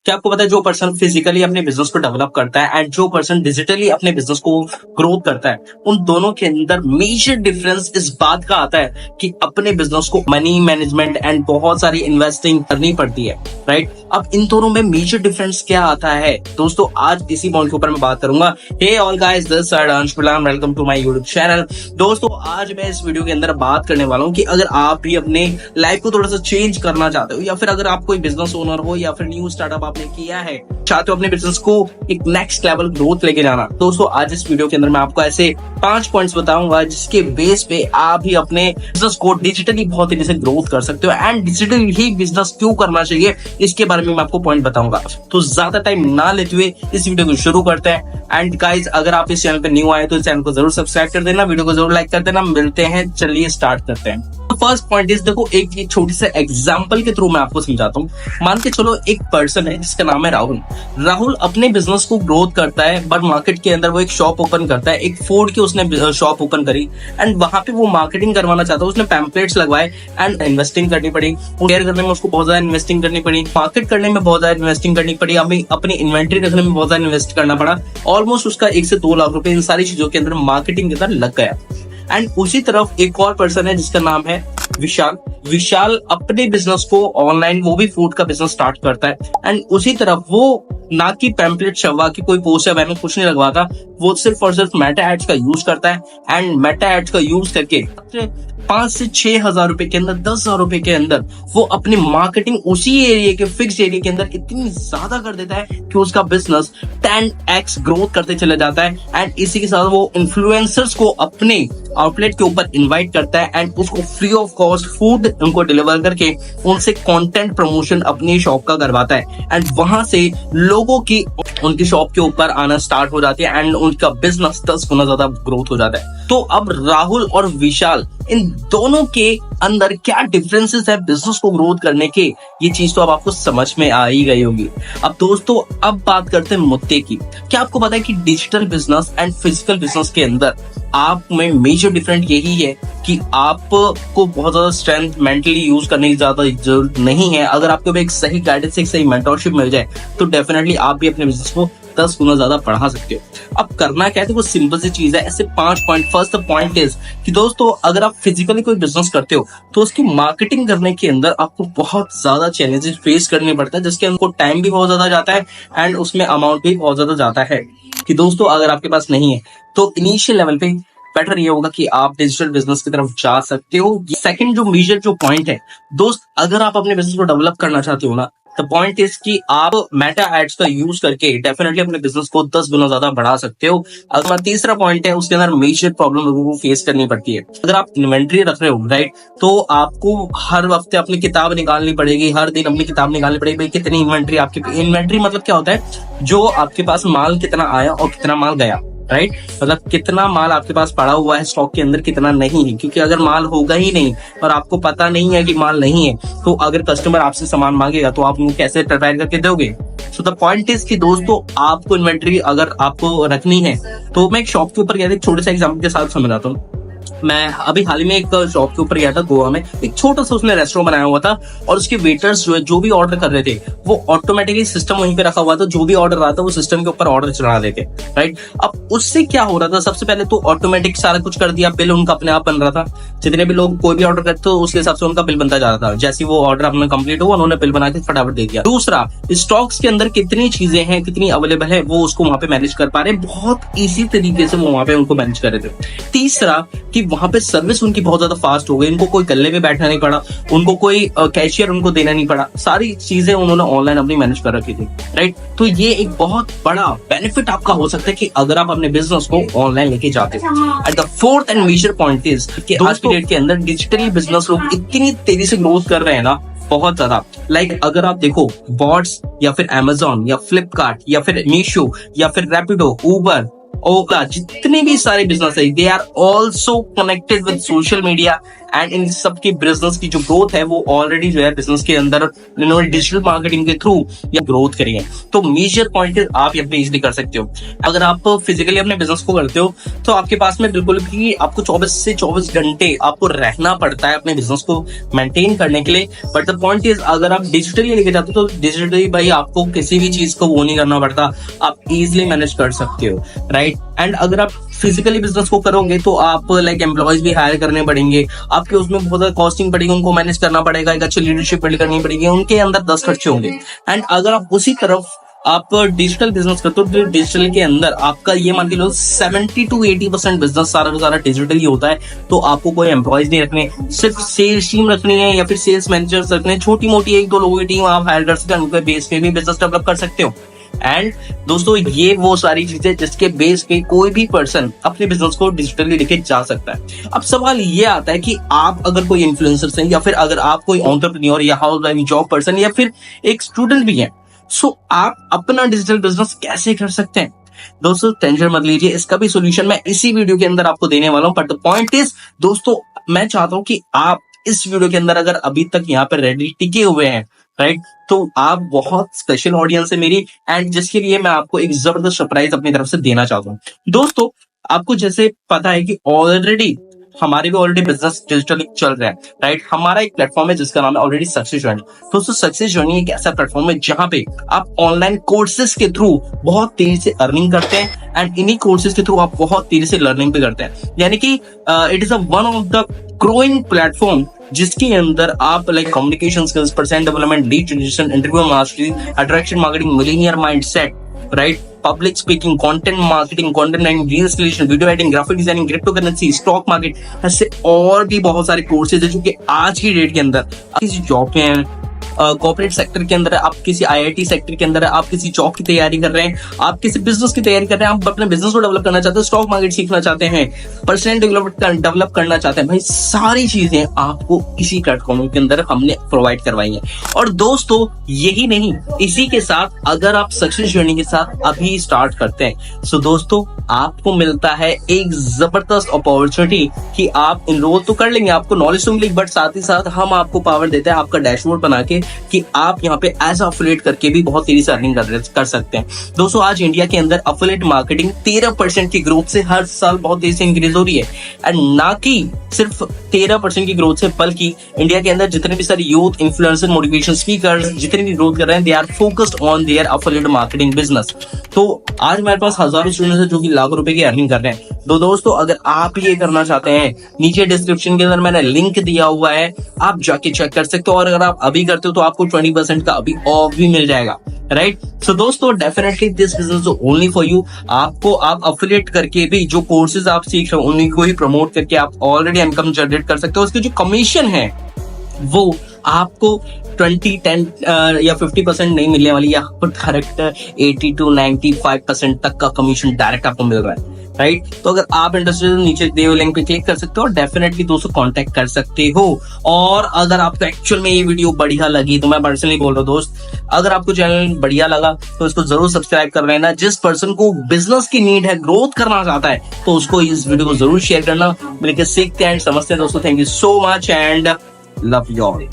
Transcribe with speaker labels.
Speaker 1: क्या आपको पता है जो पर्सन फिजिकली अपने बिजनेस को डेवलप करता है एंड जो पर्सन डिजिटली अपने बिजनेस को ग्रोथ करता है, उन दोनों के अंदर मेजर डिफरेंस इस बात का आता है कि अपने बिजनेस को मनी मैनेजमेंट एंड बहुत सारी इन्वेस्टिंग करनी पड़ती है, राइट। अब इन दोनों में मेजर डिफरेंस क्या आता है दोस्तों, आज इसी पॉइंट के ऊपर मैं बात करूंगा। Hey all guys, this side Ansh Ghulam, welcome to my YouTube channel. दोस्तों आज मैं इस वीडियो के अंदर बात करने वाला हूं कि अगर आप भी अपने लाइफ को थोड़ा सा चेंज करना चाहते हो, या फिर अगर आप कोई बिजनेस ओनर हो या फिर न्यू स्टार्टअप आपने किया है, चाहते हो अपने बिजनेस को एक नेक्स्ट लेवल ग्रोथ लेके जाना, दोस्तों आज इस वीडियो के अंदर मैं आपको ऐसे 5 पॉइंट्स बताऊंगा जिसके बेस पे आप भी अपने बिजनेस को डिजिटली बहुत तेजी से ग्रोथ कर सकते हो। एंड डिजिटली ही बिजनेस क्यों करना चाहिए इसके बारे में मैं आपको पॉइंट बताऊंगा। तो ज्यादा टाइम ना लेते हुए इस वीडियो को शुरू करते हैं। एंड गाइज, अगर आप इस चैनल पे न्यू आए तो इस चैनल को जरूर सब्सक्राइब कर देना, वीडियो को जरूर लाइक कर देना। मिलते हैं, चलिए स्टार्ट करते हैं। फर्स्ट पॉइंट इज, देखो एक छोटी सा एग्जांपल के थ्रू मैं आपको समझाता हूँ। मान के चलो एक पर्सन है जिसका नाम है राहुल। राहुल अपने बिजनेस को ग्रोथ करता है, बट मार्केट के अंदर वो एक शॉप ओपन करता है। एक फूड की उसने शॉप ओपन करी एंड वहां पे वो मार्केटिंग करवाना चाहता है। उसने पैम्पलेट्स लगवाए एंड इन्वेस्टिंग करनी पड़ी, शेयर करने में उसको बहुत ज्यादा इन्वेस्टिंग करनी पड़ी, मार्केट करने में बहुत ज्यादा इन्वेस्टिंग करनी पड़ी, हमें अपनी इन्वेंट्री रखने में बहुत ज्यादा इन्वेस्ट करना पड़ा। ऑलमोस्ट उसका 1 से 2 लाख रुपए इन सारी चीजों के अंदर मार्केटिंग के अंदर लग गया। एंड उसी तरफ एक और पर्सन है जिसका नाम है विशाल। विशाल अपने बिजनेस को ऑनलाइन, वो भी फूड का बिजनेस स्टार्ट करता है। एंड उसी तरफ वो ना कि पैम्पलेट छपवा के कोई पोस्ट या बैनर कुछ नहीं लगवाता, वो सिर्फ और सिर्फ मेटा एड्स का यूज करता है। एंड मेटा एड्स का यूज करके 5 से 6 हजार रुपए के अंदर, 10 हजार रुपए के अंदर वो अपनी मार्केटिंग उसी एरिया के फिक्स एरिया के अंदर इतनी ज्यादा कर देता है कि उसका बिजनेस 10x ग्रोथ करते चले जाता है। एंड इसी के साथ वो इन्फ्लुएंसर्स को अपने आउटलेट के ऊपर इनवाइट करता है एंड उसको फ्री ऑफ कॉस्ट फूड उनको डिलीवर करके उनसे कंटेंट प्रमोशन अपनी शॉप का करवाता है। एंड वहां से लोगों की उनकी शॉप के ऊपर आना स्टार्ट हो जाती है एंड उनका बिजनेस 10 गुना ज्यादा ग्रोथ हो जाता है। तो अब राहुल और विशाल, इन दोनों के अंदर क्या डिफरेंसेस है बिजनेस को ग्रोथ करने के, ये चीज तो अब आपको समझ में आ ही गई होगी। अब दोस्तों अब बात करते हैं मुद्दे की। क्या आपको पता है कि digital business and physical business के अंदर आप में मेजर डिफरेंट यही है कि आपको बहुत ज्यादा स्ट्रेंथ मेंटली यूज करने की ज्यादा जरूरत नहीं है। अगर आपको एक सही गाइडेंस, एक सही मेंटरशिप मिल जाए तो डेफिनेटली आप भी अपने बिजनेस को 10 गुना ज्यादा बढ़ा सकते हो। अब करना क्या है, वो सिंपल सी चीज है। ऐसे 5 पॉइंट। फर्स्ट पॉइंट इज कि दोस्तों अगर आप फिजिकली कोई बिजनेस करते हो तो उसकी मार्केटिंग करने के अंदर आपको बहुत ज्यादा चैलेंजेस फेस करने पड़ता है, जिसके अंदर टाइम भी बहुत ज्यादा जाता है एंड उसमें अमाउंट भी बहुत ज्यादा जाता है। कि दोस्तों अगर आपके पास नहीं है तो इनिशियल लेवल पे बेटर ये होगा कि आप डिजिटल बिजनेस की तरफ जा सकते हो। सेकंड जो मेजर जो पॉइंट है दोस्त, अगर आप अपने बिजनेस को डेवलप करना चाहते हो ना, तो पॉइंट इज कि आप मेटा एड्स का यूज करके डेफिनेटली अपने बिजनेस को 10 गुना ज्यादा बढ़ा सकते हो। अगर तीसरा पॉइंट है, उसके अंदर मेजर प्रॉब्लम लोगों को फेस करनी पड़ती है। अगर आप इन्वेंट्री रख रहे हो, राइट, तो आपको हर हफ्ते अपनी किताब निकालनी पड़ेगी, हर दिन अपनी किताब निकालनी पड़ेगी भाई कितनी इन्वेंट्री आपकी। इन्वेंट्री मतलब क्या होता है, जो आपके पास माल कितना आया और कितना माल गया, राइट, मतलब कितना माल आपके पास पड़ा हुआ है स्टॉक के अंदर, कितना नहीं है। क्योंकि अगर माल होगा ही नहीं और आपको पता नहीं है कि माल नहीं है, तो अगर कस्टमर आपसे सामान मांगेगा तो आप उनको कैसे प्रिपेयर करके दोगे। सो द पॉइंट इज कि दोस्तों आपको इन्वेंट्री अगर आपको रखनी है, तो मैं एक शॉप के ऊपर गया था, एक छोटे से एग्जाम्पल के साथ समझाता हूँ। मैं अभी हाल ही में एक शॉप के ऊपर गया था गोवा में। एक छोटा सा उसने रेस्टोरेंट बनाया हुआ था और उसके वेटर्स जो भी ऑर्डर कर रहे थे वो ऑटोमेटिकली सिस्टम वहीं पे रखा हुआ था। जो भी ऑर्डर रहा था वो सिस्टम के ऊपर ऑर्डर चढ़ा देते, राइट। अब उससे क्या हो रहा था, सबसे पहले तो ऑटोमेटिक सारा कुछ कर दिया, बिल उनका अपने आप बन रहा था। जितने भी लोग कोई भी ऑर्डर करते तो उसके हिसाब से उनका बिल बनता जा रहा था। जैसे वो ऑर्डर अपना कंप्लीट हुआ, उन्होंने बिल बना के फटाफट दे दिया। दूसरा, स्टॉक्स के अंदर कितनी चीजें हैं, कितनी अवेलेबल है, वो उसको वहां पे मैनेज कर पा रहे, बहुत इजी तरीके से वो वहां पे उनको मैनेज कर रहे थे। तीसरा कि वहां पे सर्विस उनकी बहुत ज्यादा फास्ट हो गई, इनको कोई गले में बैठना नहीं पड़ा, उनको कोई कैशियर उनको देना नहीं पड़ा, सारी चीजें उन्होंने ऑनलाइन अपनी मैनेज कर रखी थी, राइट। तो ये एक बहुत बड़ा बेनिफिट आपका हो सकता है कि अगर आप अपने बिजनेस को ऑनलाइन लेके जाते हो। And the fourth and major point is कि आज की डेट के अंदर डिजिटली बिजनेस लोग इतनी तेजी से ग्रोथ कर रहे हैं ना, बहुत ज्यादा। लाइक अगर आप देखो बॉट्स या फिर Amazon या फ्लिपकार्ट या फिर मीशो या फिर रैपिडो, उबर, ओला, जितने भी सारे बिजनेस है, they are also connected with social media and इन सब की बिजनेस की जो ग्रोथ है वो ऑलरेडी जो है बिजनेस के अंदर इन्होंने डिजिटल मार्केटिंग के थ्रू या ग्रोथ करी है। तो मेजर पॉइंट आप अपने इजिली कर सकते हो। अगर आप फिजिकली अपने बिजनेस को करते हो तो आपके पास में बिल्कुल भी आपको 24 से 24 घंटे आपको रहना पड़ता है अपने बिजनेस को मेंटेन करने के लिए। बट द पॉइंट इज अगर आप डिजिटली लेके जाते हो तो डिजिटली भाई आपको किसी भी चीज को वो नहीं करना पड़ता, आप इजिली मैनेज कर सकते हो, राइट। एंड अगर आप फिजिकली बिजनेस को करोगे तो आप लाइक एम्प्लॉयज भी हायर करने पड़ेंगे, आपके उसमें बहुत ज्यादा कॉस्टिंग पड़ेगी, उनको मैनेज करना पड़ेगा, एक अच्छी लीडरशिप बिल्ड करनी पड़ेगी, उनके अंदर 10 खर्चे होंगे। एंड अगर आप उसी तरफ आप डिजिटल बिजनेस करते हो तो डिजिटल के अंदर आपका ये मान के लो 70 to 80% बिजनेस सारा का सारा डिजिटल ही होता है। तो आपको कोई एम्प्लॉयज नहीं रखने, सिर्फ सेल्स टीम रखनी है या फिर सेल्स मैनेजर्स रखने हैं, छोटी मोटी 1-2 लोगों की टीम आप हायर कर सकते हैं, उनके बेस पे भी बिजनेस डेवलप कर सकते हो। एंड दोस्तों ये वो सारी चीजें जिसके बेस पे कोई भी पर्सन अपने बिजनेस को डिजिटली लेके जा सकता है। अब सवाल ये आता है कि आप अगर कोई इन्फ्लुएंसर हैं या फिर अगर आप कोई एंटरप्रेन्योर या हाउस वाइफ जॉब पर्सन या फिर एक स्टूडेंट भी है, सो आप अपना डिजिटल बिजनेस कैसे कर सकते हैं? दोस्तों टेंशन मत लीजिए, इसका भी सोल्यूशन मैं इसी वीडियो के अंदर आपको देने वाला हूं। बट द पॉइंट इज दोस्तों मैं चाहता हूं कि आप इस वीडियो के अंदर अगर अभी तक यहाँ पर रेडी टिके हुए हैं, राइट, तो आप बहुत स्पेशल ऑडियंस है मेरी, एंड जिसके लिए मैं आपको एक जबरदस्त सरप्राइज अपनी तरफ से देना चाहता हूँ। दोस्तों आपको जैसे पता है कि ऑलरेडी हमारे भी ऑलरेडी बिजनेस डिजिटली चल रहा है, राइट। हमारा एक प्लेटफॉर्म है जिसका नाम है ऑलरेडी सक्सेस जर्नी। दोस्तों सक्सेस जर्नी एक ऐसा प्लेटफॉर्म है जहां पे आप ऑनलाइन कोर्सेज के थ्रू बहुत तेजी से अर्निंग करते हैं एंड इन्हीं कोर्सेज के थ्रू आप बहुत तेजी से लर्निंग भी करते हैं। यानी कि it is one of the growing platform जिसके अंदर आप like communication skills, person development, lead generation, interview mastery, attraction marketing, millionaire mindset, right, public speaking, content marketing, content writing, reels creation, video editing, graphic designing, crypto currency, stock market, ऐसे और भी बहुत सारे courses है जो कि आज की डेट के अंदर किसी जॉब में है, कॉर्पोरेट सेक्टर के अंदर है, आप किसी आईआईटी सेक्टर के अंदर है, आप किसी जॉब की तैयारी कर रहे हैं, आप किसी बिजनेस की तैयारी कर रहे हैं, आप अपने बिजनेस को डेवलप करना चाहते हैं, स्टॉक मार्केट सीखना चाहते हैं, पर्सनल डेवलप करना चाहते हैं, भाई सारी चीजें आपको इसी प्लेटफॉर्म के अंदर हमने प्रोवाइड करवाई है। और दोस्तों यही नहीं, इसी के साथ अगर आप सक्सेस जर्नी के साथ अभी स्टार्ट करते हैं सो दोस्तों आपको मिलता है एक जबरदस्त अपॉर्चुनिटी कि आप इनरोल तो कर लेंगे, आपको नॉलेज तो मिलेगी, बट साथ ही साथ हम आपको पावर देते हैं आपका डैशबोर्ड बना के कि आप यहाँ पे एज अफिलिएट करके भी बहुत तेजी से अर्निंग कर सकते हैं। दोस्तों आज इंडिया के अंदर अफिलिएट मार्केटिंग 13% की ग्रोथ से हर साल बहुत तेजी से इंक्रीज हो रही है। एंड ना कि सिर्फ 13% की ग्रोथ से, बल्कि इंडिया के अंदर जितने भी सारे यूथ इन्फ्लुएंसर, मोटिवेशन स्पीकर्स जितने भी ग्रोथ कर रहे हैं, they are focused on their affiliate marketing business. तो आज हमारे पास हजारों स्टूडेंट्स हैं जो कि लाखों रुपए की अर्निंग कर रहे हैं। तो दोस्तों अगर आप ये करना चाहते हैं, नीचे डिस्क्रिप्शन के अंदर मैंने लिंक दिया हुआ है, आप जाके चेक कर सकते हो। और अगर आप अभी करते हो तो आपको 20% का अभी ऑफ भी मिल जाएगा, राइट। सो दोस्तों definitely this business is only for you. आपको आप अफिलिएट करके भी जो कोर्सेज आप सीख रहे हो उन्हीं को ही प्रमोट करके आप ऑलरेडी इनकम जनरेट कर सकते हो। उसके जो कमीशन है वो आपको 20-10 या 50% नहीं मिलने वाली, या डायरेक्ट 80 to 95% तक का कमीशन डायरेक्ट आपको मिल रहा है, राइट। तो अगर आप इंटरेस्टेड हो नीचे दिए हुए लिंक पे क्लिक कर सकते हो और डेफिनेटली दोस्तों कांटेक्ट कर सकते हो। और अगर आपको एक्चुअल में ये वीडियो बढ़िया लगी तो मैं पर्सनली बोल रहा हूँ दोस्त, अगर आपको चैनल बढ़िया लगा तो इसको जरूर सब्सक्राइब कर लेना। जिस पर्सन को बिजनेस की नीड है, ग्रोथ करना चाहता है, तो उसको इस वीडियो को जरूर शेयर करना। मिलकर सीखते हैं, समझते हैं दोस्तों। Thank you so much and love you all.